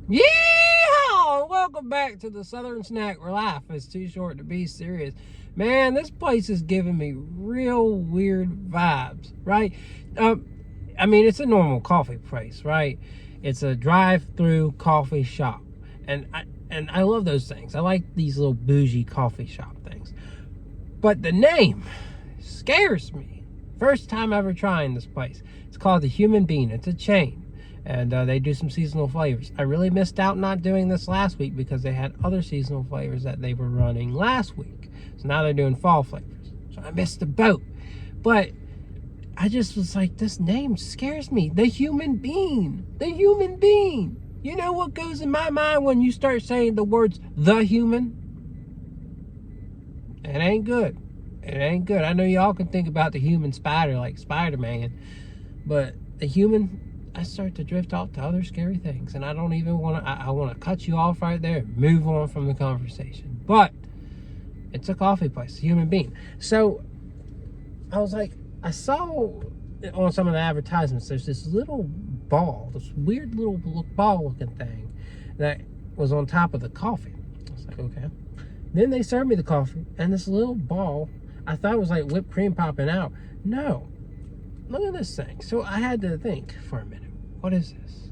Yeehaw! Welcome back to the Southern Snack where life is too short to be serious. Man, this place is giving me real weird vibes, right? I mean, it's a normal coffee place, right? It's a drive-through coffee shop, and I love those things. I like these little bougie coffee shop things. But the name scares me. First time ever trying this place. It's called the Human Bean. It's a chain. And they do some seasonal flavors. I really missed out not doing this last week because they had other seasonal flavors that they were running last week. So now they're doing fall flavors. So I missed the boat. But I just was like, this name scares me. The Human Bean. The Human Bean. You know what goes in my mind when you start saying the words the human? It ain't good. It ain't good. I know y'all can think about the human spider like Spider-Man, but the human, I start to drift off to other scary things, and I don't even want to. I want to cut you off right there, move on from the conversation. But it's a coffee place, a Human Bean. So I was like, I saw on some of the advertisements, there's this little ball, this weird little ball-looking thing that was on top of the coffee. I was like, okay. Then they served me the coffee, and this little ball, I thought it was like whipped cream popping out. No. Look at this thing. So I had to think for a minute. What is this?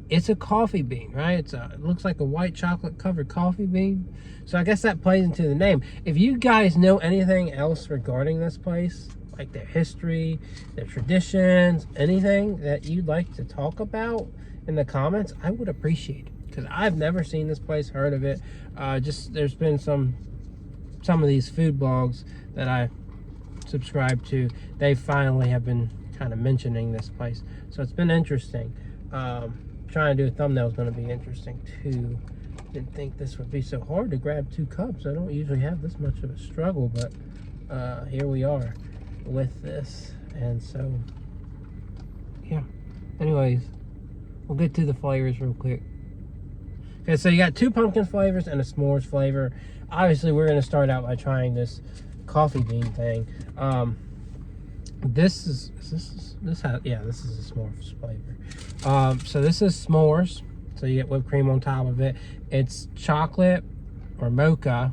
It's a coffee bean, right? It looks like a white chocolate covered coffee bean. So I guess that plays into the name. If you guys know anything else regarding this place, like their history, their traditions, anything that you'd like to talk about in the comments, I would appreciate it. Because I've never seen this place, heard of it. Just there's been some of these food blogs that I subscribe to. They finally have been kind of mentioning this place, so it's been interesting. Trying to do a thumbnail is going to be interesting too. Didn't think this would be so hard to grab 2 cups. I don't usually have this much of a struggle, but here we are with this. And so yeah, anyways, we'll get to the flavors real quick. Okay, so you got 2 pumpkin flavors and a s'mores flavor. Obviously, we're going to start out by trying this coffee bean thing. This is a s'mores flavor. So this is s'mores. So you get whipped cream on top of it. It's chocolate or mocha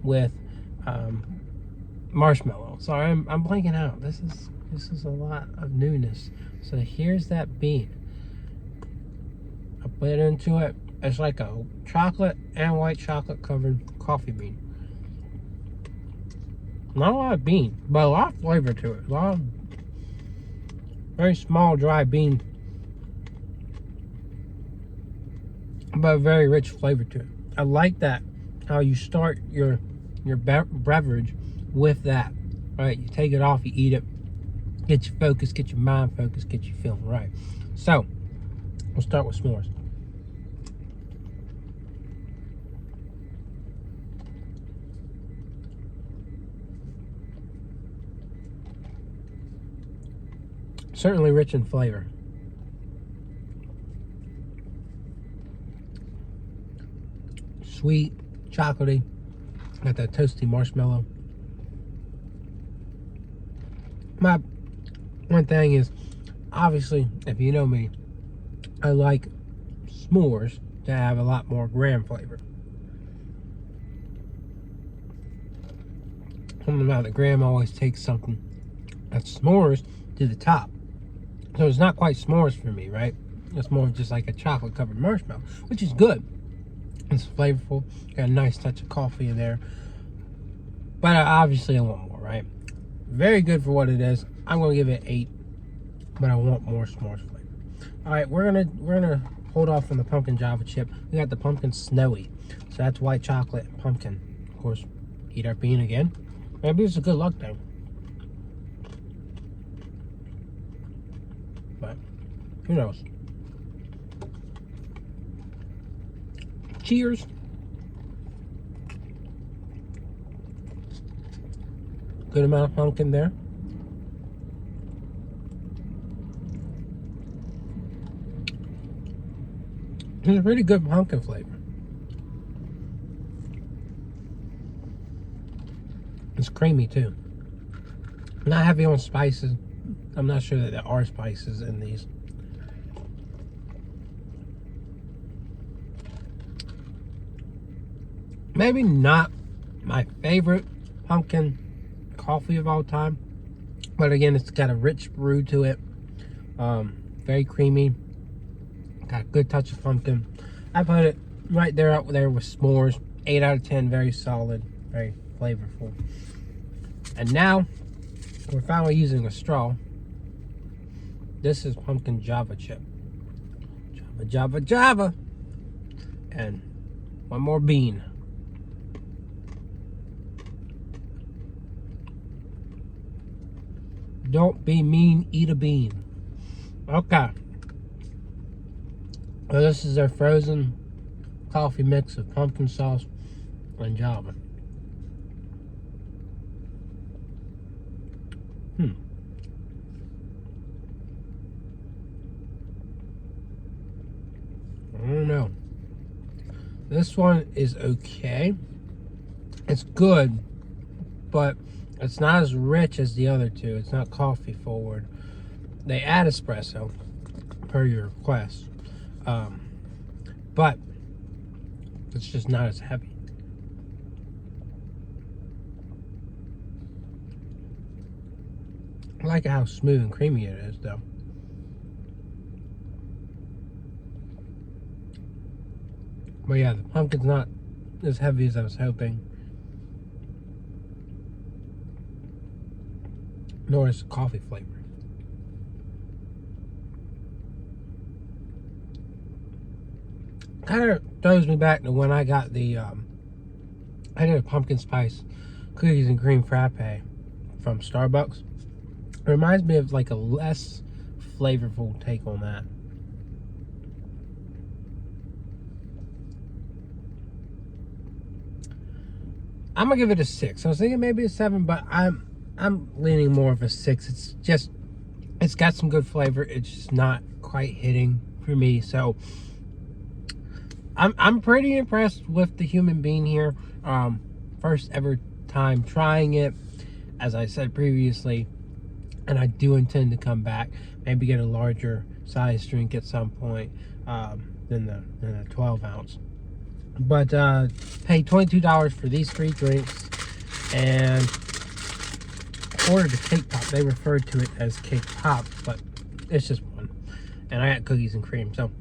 with marshmallow. Sorry, I'm blanking out. This is a lot of newness. So here's that bean. I bit into it. It's like a chocolate and white chocolate covered coffee bean. Not a lot of bean, but a lot of flavor to it. A lot of very small, dry bean, but a very rich flavor to it. I like that, how you start your beverage with that. Right, you take it off, you eat it, get your focus, get your mind focused, get you feeling right. So we'll start with s'mores. Certainly rich in flavor. Sweet, chocolatey, got that toasty marshmallow. My one thing is, obviously, if you know me, I like s'mores to have a lot more graham flavor. Something about the graham always takes something that's s'mores to the top. So it's not quite s'mores for me, right? It's more of just like a chocolate covered marshmallow, which is good. It's flavorful, got a nice touch of coffee in there. But obviously I want more, right? Very good for what it is. I'm gonna give it 8, but I want more s'mores flavor. All right, we're gonna hold off on the pumpkin java chip. We got the pumpkin snowy, so that's white chocolate and pumpkin. Of course, eat our bean again. Maybe it's a good luck thing. But who knows? Cheers. Good amount of pumpkin there. It's a pretty good pumpkin flavor. It's creamy too. Not heavy on spices. I'm not sure that there are spices in these. Maybe not my favorite pumpkin coffee of all time, but again, it's got a rich brew to it. Very creamy. Got a good touch of pumpkin. I put it right there up there with s'mores. 8 out of 10. Very solid. Very flavorful. And now we're finally using a straw. This is pumpkin Java chip. Java, Java, Java. And one more bean. Don't be mean, eat a bean. Okay. Well, this is their frozen coffee mix of pumpkin sauce and Java. I don't know. This one is okay. It's good, but it's not as rich as the other two. It's not coffee forward. They add espresso per your request, but it's just not as heavy. I like how smooth and creamy it is, though. But yeah, the pumpkin's not as heavy as I was hoping. Nor is the coffee flavor. Kind of throws me back to when I got the I did a pumpkin spice cookies and cream frappe from Starbucks. It reminds me of like a less flavorful take on that. I'm gonna give it a 6. I was thinking maybe a 7, but I'm leaning more of a 6. It's got some good flavor. It's just not quite hitting for me. So I'm pretty impressed with the human being here. First ever time trying it, as I said previously, and I do intend to come back. Maybe get a larger size drink at some point than the 12 ounce. But paid $22 for these 3 drinks and ordered a cake pop. They referred to it as cake pop, but it's just one. And I got cookies and cream. So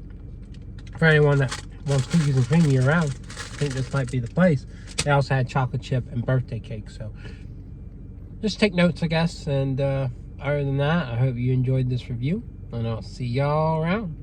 for anyone that wants cookies and cream year round, I think this might be the place. They also had chocolate chip and birthday cake. So just take notes, I guess. And other than that, I hope you enjoyed this review, and I'll see y'all around.